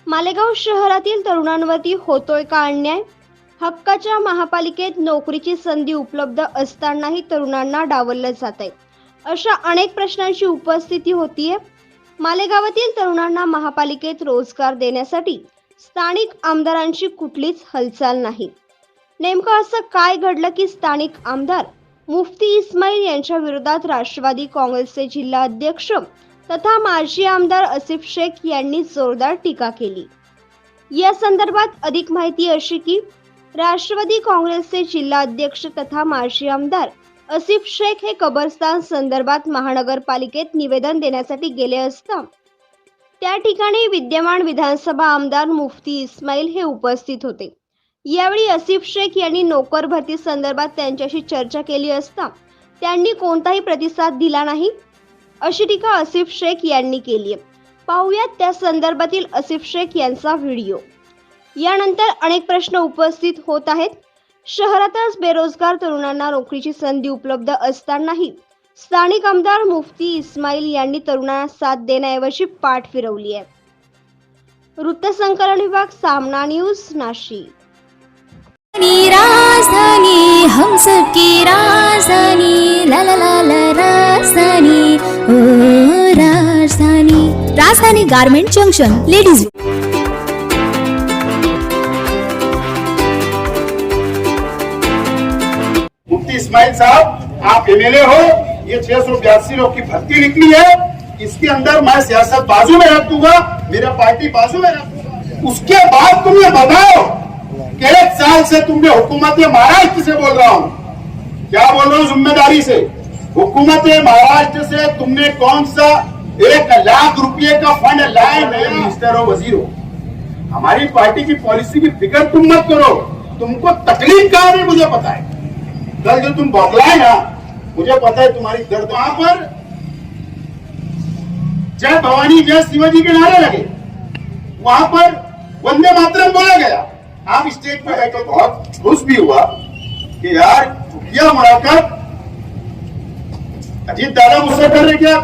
मालेगाव शहरातील तरुणांवरती होतोय का अन्याय? हक्काच्या महापालिकेत नोकरीची संधी उपलब्ध असतानाही तरुणांना डावललं जात आहे. अशा अनेक प्रश्नांची उपस्थिती होतीये. मालेगावातील तरुणांना महापालिकेत रोजगार देण्यासाठी स्थानिक आमदारांची कुठलीच हालचाल नाही. नेमकं असं काय घडलं की स्थानिक आमदार मुफ्ती इस्माईल यांच्या विरोधात राष्ट्रवादी काँग्रेसचे जिल्हा अध्यक्ष तथा माजी आमदार आसिफ शेख यांनी जोरदार टीका केली. या संदर्भात अधिक माहिती अशी की राष्ट्रवादी काँग्रेसचे जिल्हा अध्यक्ष तथा माजी आमदार आसिफ शेख हे कब्रस्तान संदर्भात महानगरपालिकेत निवेदन देण्यासाठी गेले असता त्या ठिकाणी विद्यमान विधानसभा आमदार मुफ्ती इस्माईल हे उपस्थित होते. यावेळी आसिफ शेख यांनी नोकर भरती संदर्भात त्यांच्याशी चर्चा केली असता त्यांनी कोणताही प्रतिसाद दिला नाही, अशी टीका आसिफ शेख यांनी केली आहे. पाहूयात त्या संदर्भातील आसिफ शेख यांचा व्हिडिओ. यानंतर अनेक प्रश्न उपस्थित होत आहेत. शहरातच बेरोजगार तरुणांना नोकरीची संधी उपलब्ध असतानाही स्थानिक आमदार मुफ्ती इस्माईल यांनी तरुणांना साथ देण्याऐवजी पाठ फिरवली आहे. वृत्तसंकलन विभाग, सामना न्यूज, नाशिक. राजधानी हम सबकी राजधानी, ला ला ला ला राजधानी, ओ राजधानी. राजधानी गारमेंट जंक्शन, लेडीज. मुफ्ती इस्माईल साहब, आप एमएलए हो. ये 682 लोग की भर्ती निकली है, इसके अंदर मैं सियासत बाजू में रख दूंगा, मेरा पार्टी बाजू में रख दूंगा. उसके बाद तुम ये बताओ कि 1 साल से तुमने हुकूमत महाराष्ट्र से, बोल रहा हूं, क्या बोल रहा हूं, जिम्मेदारी से, हुकूमत महाराष्ट्र से तुमने कौन सा 1 लाख रुपए का फंड लाए? नए मिनिस्टर हो, वजीर हो. हमारी पार्टी की पॉलिसी की फिक्र तुम मत करो. तुमको तकलीफ कहां है मुझे पता है. कल जो तुम बौखलाए ना, मुझे पता है तुम्हारी दर्द. वहां पर जय भवानी जय शिवाजी के नारे लगे, वहां पर वंदे मातरम बोला गया. आप स्टेज पे है तो बहुत खुश भी हुआ कि यार यह मुलाकात. अजीत दादा मुझसे कर रहे क्या?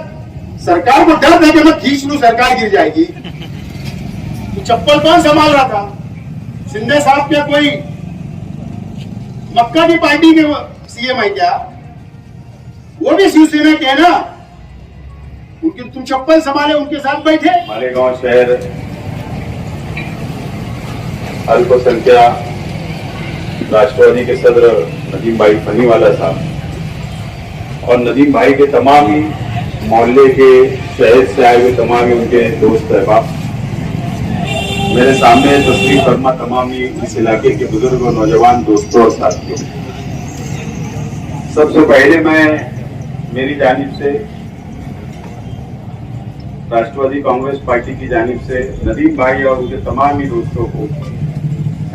सरकार को डर था कि मैं खींच लूं, सरकार गिर जाएगी. तो चप्पल कौन संभाल रहा था? शिंदे साहब क्या कोई मक्का की पार्टी के सीएम है क्या? वो भी शिवसेना के है ना. उनकी तुम चप्पल संभाले, उनके साथ बैठे. मालेगांव शहर अल्पसंख्यक राष्ट्रवादी के सदर नदीम भाई फनीवाला साहब और नदीम भाई के तमाम ही मोहल्ले के, शहर से आए हुए तमाम ही उनके दोस्त अहबाब, मेरे सामने तस्वीर फरमा तमाम ही इस इलाके के बुजुर्ग और नौजवान दोस्तों और साथियों, सबसे पहले मैं मेरी जानिब से, राष्ट्रवादी कांग्रेस पार्टी की जानिब से नदीम भाई और उनके तमाम ही दोस्तों को,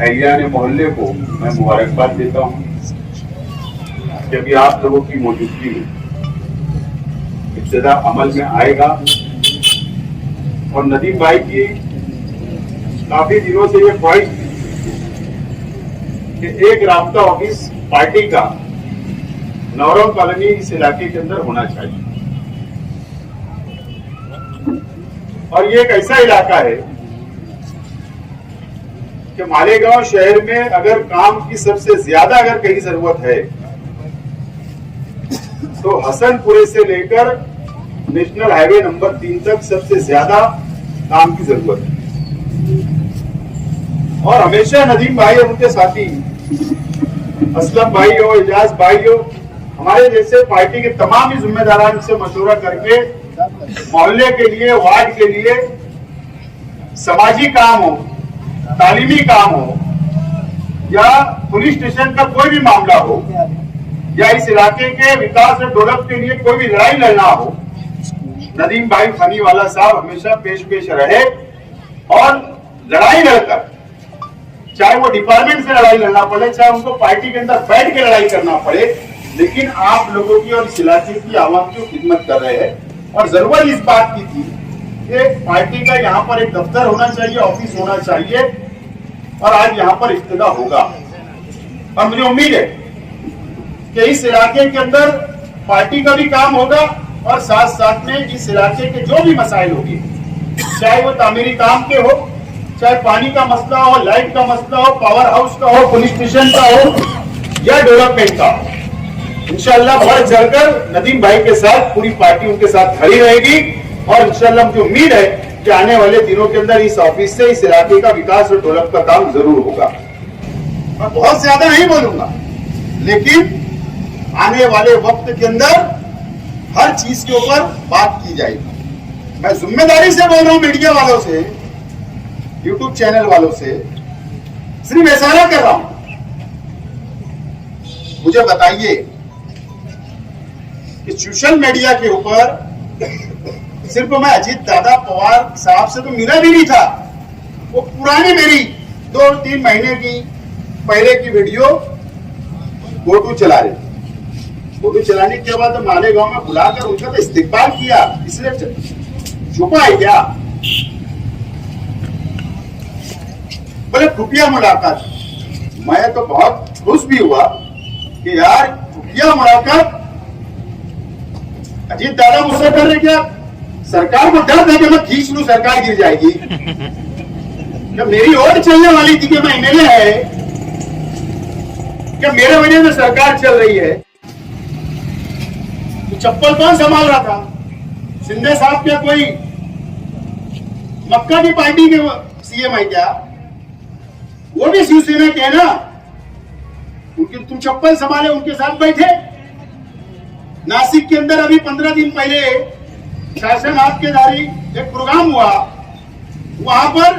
एरिया ने मोहल्ले को मैं मुबारकबाद देता हूं कि अभी आप लोगों की मौजूदगी में इब्तिदा अमल में आएगा. और नदीम भाई की काफी दिनों से ये ख्वाहिश थी कि एक राब्ता ऑफिस पार्टी का नौरव कॉलोनी इस इलाके के अंदर होना चाहिए. और ये एक ऐसा इलाका है कि मालेगांव शहर में अगर काम की सबसे ज्यादा अगर कहीं जरूरत है तो हसनपुरे से लेकर नेशनल हाईवे नंबर 3 तक सबसे ज्यादा काम की जरूरत है. और हमेशा नदीम भाई और उनके साथी असलम भाई हो, इजाज भाई हो, हमारे जैसे पार्टी के तमाम ही जिम्मेदारान से मशवरा करके मोहल्ले के लिए, वार्ड के लिए समाजी काम हो, तालीमी काम हो या पुलिस स्टेशन का कोई भी मामला हो या इस इलाके के विकास और डेवलप के लिए कोई भी लड़ाई लड़ना हो, नदीम भाई फनीवाला साहब हमेशा पेश रहे. और लड़ाई लड़कर, चाहे वो डिपार्टमेंट से लड़ाई लड़ना पड़े, चाहे उनको पार्टी के अंदर बैठ के लड़ाई करना पड़े, लेकिन आप लोगों की और इस इलाके की आवाम की खिदमत कर रहे हैं. और जरूरत इस बात की थी कि पार्टी का यहाँ पर एक दफ्तर होना चाहिए, ऑफिस होना चाहिए, और आज यहाँ पर इब्तिदा होगा. और मुझे उम्मीद है कि इस इलाके के अंदर पार्टी का भी काम होगा और साथ साथ में इस इलाके के जो भी मसाइल होंगे, चाहे वो तामीरी काम के हो, चाहे पानी का मसला हो, लाइट का मसला हो, पावर हाउस का हो, पुलिस स्टेशन का हो या डेवलपमेंट का हो, इंशाल्लाह बढ़ चढ़कर नदीम भाई के साथ पूरी पार्टी उनके साथ खड़ी रहेगी। और इंशाल्लाह मुझे उम्मीद है कि आने वाले दिनों के अंदर इस ऑफिस से इस इलाके का विकास और डेवलप का काम जरूर होगा। मैं बहुत ज्यादा नहीं बोलूंगा, लेकिन आने वाले वक्त के अंदर हर चीज के ऊपर बात की जाएगी। मैं जिम्मेदारी से बोल रहा हूं, मीडिया वालों से, यूट्यूब चैनल वालों से सिर्फ इशारा कर रहा हूं। मुझे बताइए कि सोशल मीडिया के ऊपर सिर्फ मैं अजीत दादा पवार साहब से तो मिला भी नहीं था, वो पुरानी मेरी 2-3 महीने की पहले की वीडियो फोटो चला रहे थे। फोटो चलाने के बाद मालेगांव में बुलाकर उनका तो इस्तेकबाल किया, इसलिए छुपा है क्या? बोले खुफिया मुलाकात। मैं तो बहुत खुश भी हुआ कि यार खुफिया मुलाकात अजीत दादा मुझसे कर रहे क्या? सरकार को डर था कि मैं खींच लूं, सरकार गिर जाएगी। जब मेरी ओर चलने वाली थी कि मैं एमएलए है, क्या मेरे वजह से सरकार चल रही है, तो चप्पल कौन संभाल रहा था? शिंदे साहब क्या कोई मक्का की पार्टी के सीएम है क्या? वो भी शिवसेना के है ना, उनकी तुम चप्पल संभाले, उनके साथ बैठे। नासिक के अंदर अभी 15 दिन पहले शासन आज्ञाधारी एक प्रोग्राम हुआ, वहां पर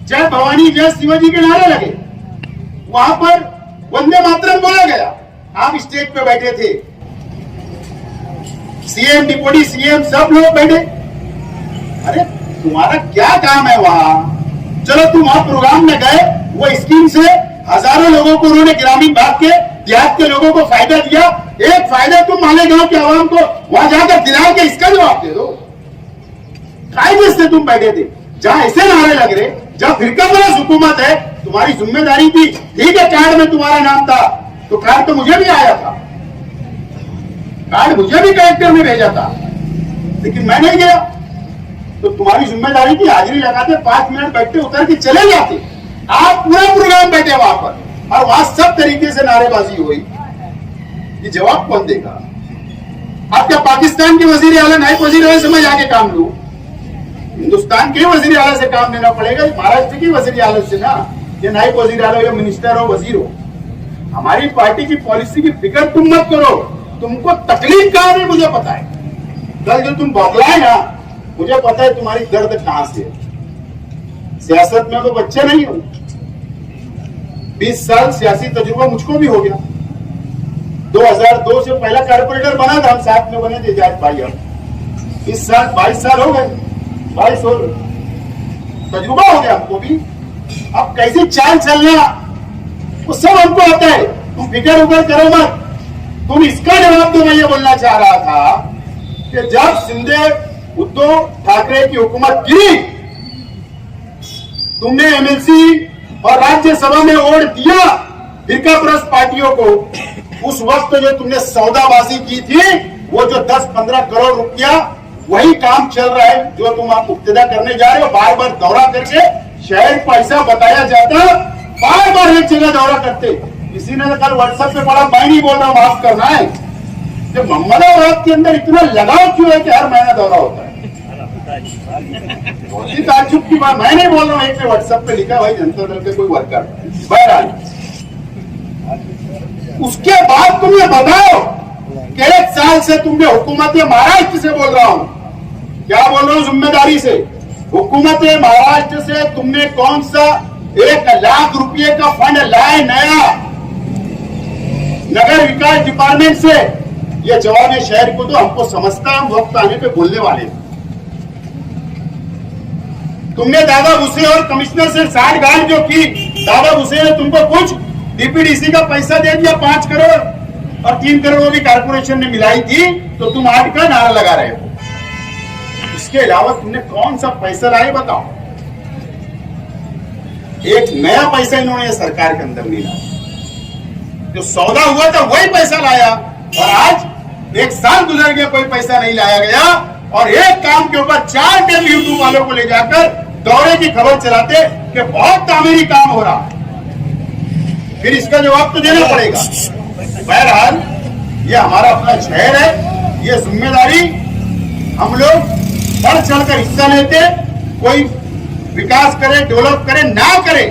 जय भवानी जय शिवाजी के नारे लगे, वहां पर वंदे मातरम बोला गया, आप स्टेज पे बैठे थे, सीएम डिप्टी सीएम सब लोग बैठे। अरे तुम्हारा क्या काम है वहां? चलो तुम वहां प्रोग्राम में गए, वो स्कीम से हजारों लोगों को उन्होंने ग्रामीण भाग के देहात के लोगों को फायदा दिया। एक फायदा तुम मालेगांव के आवाम को वहां जाकर दिला के इसका जवाब दे दो। कायदे से तुम बैठे थे, जहां ऐसे नारे लग रहे, जहां फिरका बरस हुकूमत है, तुम्हारी जिम्मेदारी थी। ठीक है, कार्ड में तुम्हारा नाम था, तो कार्ड तो मुझे भी आया था, कार्ड मुझे भी कलेक्टर ने भेजा था, लेकिन मैं नहीं गया। तो तुम्हारी जिम्मेदारी थी हाजिरी लगाते, 5 मिनट बैठते, उतर के चले जाते। आप पूरा प्रोग्राम बैठे वहां पर, और वहां सब तरीके से नारेबाजी हुई। ये जवाब कौन देगा? आप क्या पाकिस्तान के वजीर आला, नायब वजीर आला से मैं जाके काम लूं? हिंदुस्तान के वजीर आला से काम लेना पड़ेगा, महाराष्ट्र की वजीर आला से ना, ये नायब वजीर आला हो या मिनिस्टर हो, वजीर हो। हमारी पार्टी की पॉलिसी की फिक्र तुम मत करो, तुमको तकलीफ कहां है मुझे पता है। कल जो तुम बौखलाए ना, मुझे पता है तुम्हारी दर्द कहां से है। सियासत में तो बच्चे नहीं हो, 20 साल सियासी तजुर्बा मुझको भी हो गया। 2002 से पहला कारपोरेटर बना था, हम साथ में बने थे जाट भाई। हम 20 साल 22 साल हो गए, 22 हो गए, तजुर्बा हो गया हमको भी। अब कैसे चाल चलना वो सब हमको आता है, तुम फिक्र उकर करो मत। तुम इसका जवाब दो। मैं ये बोलना चाह रहा था कि जब शिंदे उद्धव ठाकरे की हुकूमत गिरी, तुमने एमएलसी और राज्यसभा में वोट दिया फिरकापरस्त पार्टियों को। उस वक्त जो तुमने सौदाबाजी की थी, वो जो 10-15 करोड़ रुपया, वही काम चल रहा है जो तुम आप इब्तिदा करने जा रहे हो। बार बार दौरा करके शहर पैसा बताया जाता, बार बार एक जगह दौरा करते। किसी ने कल व्हाट्सएप पे पढ़ा, मैं नहीं बोल रहा हूं, माफ करना है, जब मोहम्मदाबाद के अंदर इतना लगाव क्यों है कि हर महीना दौरा होता है? बहुत ही ताज्जुब की बात। मैं नहीं बोल रहा हूं, एक ने व्हाट्सएप पे लिखा, भाई जनता दल के कोई वर्कर। बहरहाल उसके बाद तुम ये बताओ कि 1 साल से तुमने हुकूमत महाराष्ट्र से, बोल रहा हूं, क्या बोल रहा हूं जिम्मेदारी से, हुकूमत महाराष्ट्र से तुमने कौन सा 1 लाख रुपए का फंड लाए नया नगर विकास डिपार्टमेंट से? ये जवाब है शहर को, तो हमको समझता है, हम वक्त आने पे बोलने वाले हैं। तुमने दादा भूसे और कमिश्नर से साठ गांठ जो की, दादा भूसे ने तुमको कुछ डीपीडीसी का पैसा दे दिया 5 करोड़, और 3 करोड़ वो भी कारपोरेशन ने मिलाई थी, तो तुम 8 का नारा लगा रहे हो। इसके अलावा तुमने कौन सा पैसा लाए बताओ? एक नया पैसा इन्होंने सरकार के अंदर नहीं लाया। जो सौदा हुआ था वही पैसा लाया, और आज 1 साल गुजर गया, कोई पैसा नहीं लाया गया। और एक काम के ऊपर 4 टेलीविजन यूट्यूब वालों को ले जाकर दौरे की खबर चलाते कि बहुत तामीरी काम हो रहा, फिर इसका जवाब तो देना पड़ेगा। बहरहाल ये हमारा अपना शहर है, ये जिम्मेदारी हम लोग बढ़ चढ़कर हिस्सा लेते। कोई विकास करे, डेवलप करे ना करे,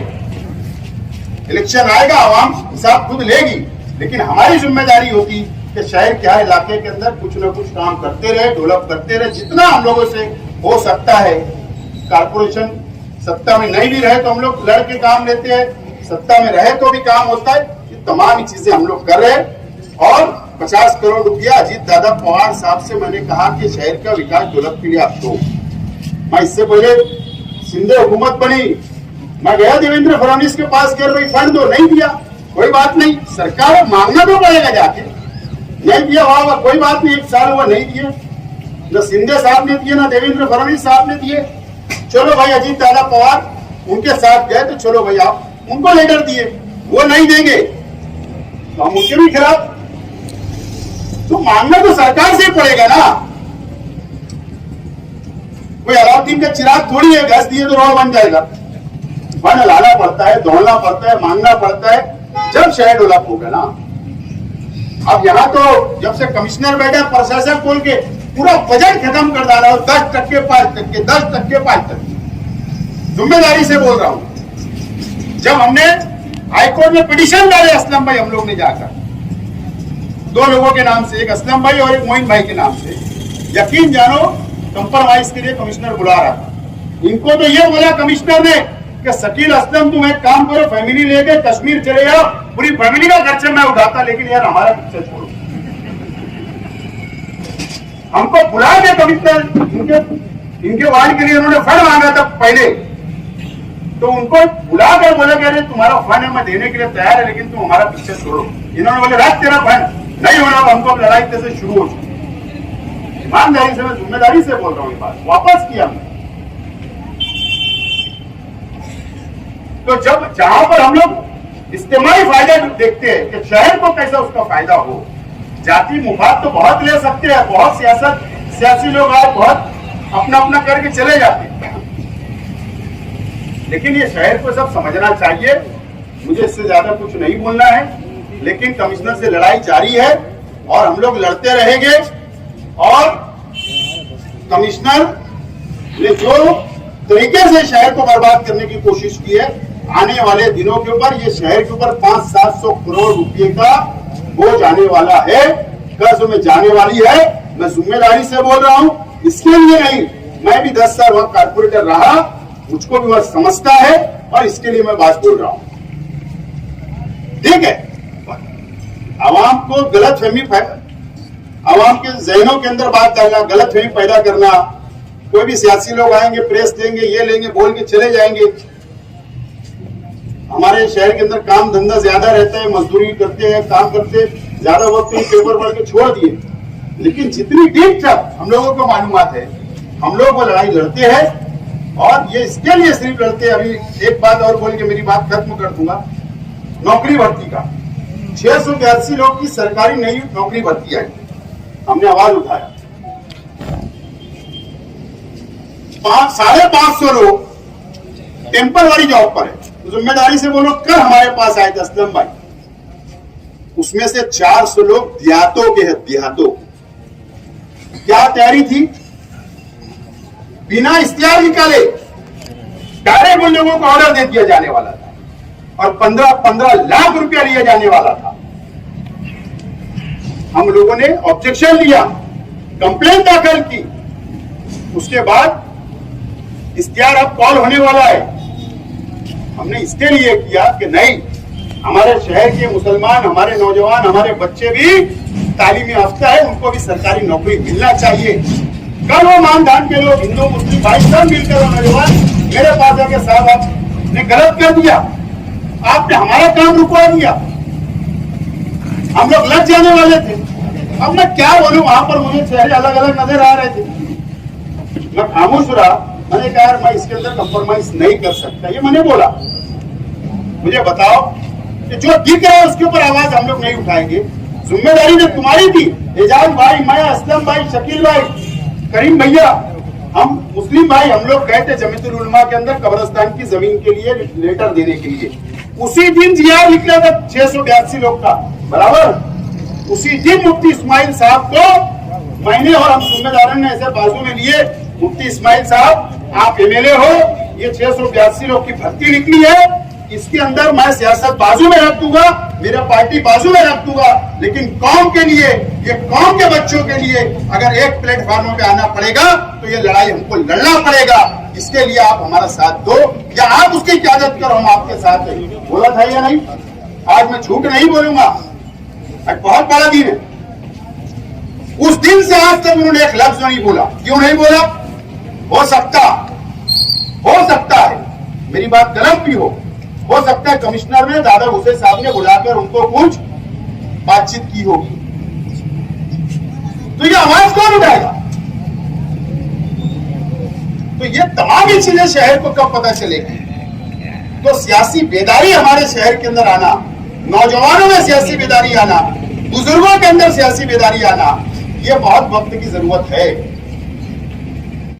इलेक्शन आएगा, आवाम हिसाब खुद लेगी, लेकिन हमारी जिम्मेदारी होती कि शहर के हर इलाके के अंदर कुछ न कुछ काम करते रहे, डेवलप करते रहे, जितना हम लोगों से हो सकता है। कारपोरेशन सत्ता में नहीं भी रहे तो हम लोग लड़ के काम लेते हैं, सत्ता में रहे तो भी काम होता है। ये तमाम चीजें हम लोग कर रहे हैं। और 50 करोड़ रुपया अजीत दादा पवार साहब से मैंने कहा कि शहर का विकास डेवलप के लिए आप दो। मैं इससे पहले सिंधे हुकूमत बनी, मैं गया देवेंद्र फडणवीस के पास गया, भाई फंड दो, नहीं दिया, कोई बात नहीं, सरकार मांगना तो पड़ेगा जाके, नहीं दिया वाह कोई बात नहीं, 1 साल हुआ नहीं दिए, न सिंधे साहब ने दिए ना देवेंद्र फडणवीस साहब ने दिए। चलो भाई अजीत दादा पवार उनके साथ गए तो चलो भाई आप उनको लेटर दिए, वो नहीं देंगे तो हम उनके भी खिलाफ, तो मांगना तो सरकार से पड़ेगा ना। कोई अलाउद्दीन का चिराग थोड़ी है, घस दिए तो रोड बन जाएगा। फंड लाना पड़ता है, दौड़ना पड़ता है, मांगना पड़ता है, जब शहर डेवलप होगा ना। अब यहाँ तो जब से कमिश्नर बैठा प्रशासक बोल के पूरा बजट खत्म कर डाला, 10% 5%, 10% 5%। जिम्मेदारी से बोल रहा हूं, जब हमने हाईकोर्ट में पिटीशन डाले असलम भाई हम लोग ने जाकर, 2 लोगों के नाम से, एक असलम भाई और एक मोइन भाई के नाम से, यकीन जानो कंप्रोमाइज के लिए कमिश्नर बुला रहा था। इनको तो ये बोला कमिश्नर ने कि शकील असलम तुम एक काम करो, फैमिली लेके कश्मीर चले जाओ, पूरी फैमिली का खर्चा मैं उठाता, लेकिन यार हमारा खर्चा छोड़ो। हमको बुला के कमिश्नर इनके वार्ड के लिए उन्होंने फंड मांगा था पहले, तो उनको बुलाकर बोले कि अरे तुम्हारा फंड है मैं देने के लिए तैयार है, लेकिन तुम हमारा पीछे छोड़ो। इन्होंने बोले रख तेरा फंड नहीं होना, हमको अब लड़ाई कैसे शुरू हो चुकी। ईमानदारी से, मैं जिम्मेदारी से बोल रहा हूँ, ये बात वापस किया हमने। तो जब जहां पर हम लोग इस्तेमाली फायदा देखते हैं कि शहर को कैसा उसका फायदा हो, जाति मुफाद तो बहुत ले सकते हैं, बहुत सियासी लोग आज बहुत अपना अपना करके चले जाते हैं, लेकिन ये शहर को सब समझना चाहिए। मुझे इससे ज्यादा कुछ नहीं बोलना है, लेकिन कमिश्नर से लड़ाई जारी है और हम लोग लड़ते रहेंगे। और कमिश्नर ने जो तरीके से शहर को बर्बाद करने की कोशिश की है, आने वाले दिनों के ऊपर ये शहर के ऊपर 500-700 करोड़ रुपए का बोझ आने वाला है, कर्ज में जाने वाली है। मैं जिम्मेदारी से बोल रहा हूं, इसके लिए नहीं, मैं भी 10 साल वहां कारपोरेटर रहा, मुझको भी वह समझता है और इसके लिए मैं बात बोल रहा हूं। ठीक है, आवाम को गलतफहमी, आवाम के जहनों के अंदर बात डालना, गलतफहमी पैदा करना, कोई भी सियासी लोग आएंगे, प्रेस देंगे, ये लेंगे, बोल के चले जाएंगे। हमारे शहर के अंदर काम धंधा ज्यादा रहता है, मजदूरी करते हैं, काम करते, ज्यादा वक्त पेपर पढ़ के छोड़ दिए, लेकिन जितनी डीप तक हम लोगों को मालूमात है, हम लोग वो लड़ाई लड़ते हैं। और ये इसके लिए सिर्फ लड़ते हैं। अभी एक बात और बोल के मेरी बात खत्म कर दूंगा, नौकरी भर्ती का 682 लोग की सरकारी नई नौकरी भर्ती आई, हमने आवाज उठाया। 550 लोग टेम्पररी जॉब पर है, जिम्मेदारी से वो लोग कल हमारे पास आए थे असलम भाई, उसमें से 400 लोग देहातों के हैं, देहातों। क्या तैयारी थी, बिना इख्तियार निकाले डायरेक्ट उन लोगों को ऑर्डर दे दिया जाने वाला था और 15 लाख रुपया लिया जाने वाला था। हम लोगों ने ऑब्जेक्शन लिया, कंप्लेंट दाखिल की, उसके बाद इख्तियार अब कॉल होने वाला है। हमने इसके लिए किया कि नहीं, हमारे शहर के मुसलमान, हमारे नौजवान, हमारे बच्चे भी तालीमी याफ्ता है, उनको भी सरकारी नौकरी मिलना चाहिए। कल वो मानदान के लोग, हिंदू मुस्लिम भाई सब मिलकर वो नौजवान मेरे पास आके साहब आपने गलत कर दिया, आपने हमारा काम रुकवा दिया, हम लोग लग जाने वाले थे। अब मैं क्या बोलूं, वहां पर मुझे चेहरे अलग अलग नजर आ रहे थे, मैं खामोश रहा। मैंने कहा यार मैं इसके अंदर कंप्रोमाइज नहीं कर सकता, ये मैंने बोला। मुझे बताओ कि जो दिख रहा है उसके ऊपर आवाज हम लोग नहीं उठाएंगे। जिम्मेदारी ने तुम्हारी थी, एजाज भाई, मैं, असलम भाई, शकील भाई, करीम भैया, हम मुस्लिम भाई हम लोग गए थे जमीयतुल उलमा के अंदर कब्रिस्तान की जमीन के लिए लेटर देने के लिए। उसी दिन जीआर निकला था 682 लोग का, बराबर। उसी दिन मुफ्ती इस्माइल साहब को मैंने और हम जिम्मेदारों ने ऐसे बाजू में लिए, मुफ्ती इस्माइल साहब आप एमएलए हो, ये 682 लोग की भर्ती निकली है, इसके अंदर मैं सियासत बाजू में रख दूंगा, मेरा पार्टी बाजू में रख दूंगा, लेकिन कौम के लिए, ये कौम के बच्चों के लिए अगर एक प्लेटफॉर्म पे आना पड़ेगा तो ये लड़ाई हमको लड़ना पड़ेगा। इसके लिए आप हमारा साथ दो या आप उसकी इजाजत करो, हम आपके साथ हैं। बोला था या नहीं? आज मैं झूठ नहीं बोलूंगा, आज बहुत बड़ा दिन है। उस दिन से आज तक उन्होंने एक लफ्ज नहीं बोला। क्यों नहीं बोला? हो सकता है मेरी बात गलत भी हो सकता है कमिश्नर ने दादा हुसैन साहब ने बुलाकर उनको कुछ बातचीत की होगी, तो ये आवाज कौन उठाएगा? तो ये तमाम ही चीजें शहर को कब पता चलेगी? तो सियासी बेदारी हमारे शहर के अंदर आना, नौजवानों में सियासी बेदारी आना, बुजुर्गों के अंदर सियासी बेदारी आना, ये बहुत वक्त की जरूरत है।